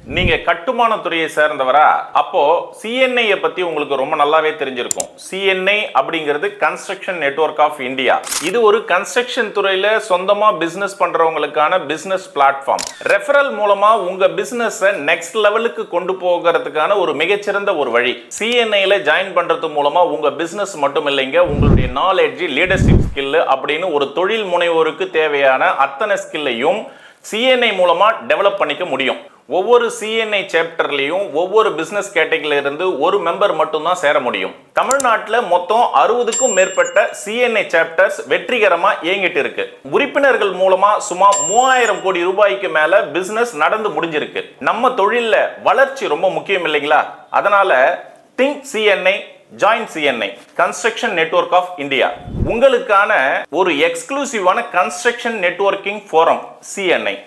நீங்க கட்டுமான துறையை சேர்ந்தவரா? அப்போ சிஎன்ஐ பத்தி உங்களுக்கு ரொம்ப நல்லாவே தெரிஞ்சிருக்கும். சிஎன்ஐ அப்படிங்கிறது கன்ஸ்ட்ரக்ஷன் நெட்வொர்க் ஆஃப் இந்தியா. இது ஒரு கன்ஸ்ட்ரக்ஷன் துறையில சொந்தமா பிசினஸ் பண்றவங்களுக்கான பிசினஸ் பிளாட்ஃபார்ம். ரெஃபரல் மூலமா உங்க பிசினஸ் நெக்ஸ்ட் லெவலுக்கு கொண்டு போகிறதுக்கான ஒரு மிகச்சிறந்த ஒரு வழி. சிஎன்ஐல ஜாயின் பண்றது மூலமா உங்க பிசினஸ் மட்டும் இல்லைங்க, உங்களுடைய நாலேஜ், லீடர்ஷிப் ஸ்கில் அப்படின்னு ஒரு தொழில் முனைவோருக்கு தேவையான அத்தனை ஸ்கில்லையும் சிஎன்ஐ மூலமா டெவலப் பண்ணிக்க முடியும். ஒவ்வொரு சிஎன்ஐ சாப்டர்லையும் ஒவ்வொரு பிசினஸ் கேட்டகரியில இருந்து ஒரு மெம்பர் மட்டும்தான் சேர முடியும். தமிழ்நாட்டில் மொத்தம் 60க்கும் மேற்பட்ட சிஎன்ஐ சாப்டர்ஸ் வெற்றிகரமா இயங்கிட்டு இருக்கு. உறுப்பினர்கள் மூலமா சுமார் 3000 கோடி ரூபாய்க்கு மேல பிசினஸ் நடந்து முடிஞ்சிருக்கு. நம்ம தொழில்ல வளர்ச்சி ரொம்ப முக்கியம் இல்லைங்களா? அதனால think CNI, join CNI, construction network of India. உங்களுக்கான ஒரு எக்ஸ்க்ளூசிவான கன்ஸ்ட்ரக்ஷன் நெட்வொர்க்கிங் ஃபோரம் சிஎன்ஐ.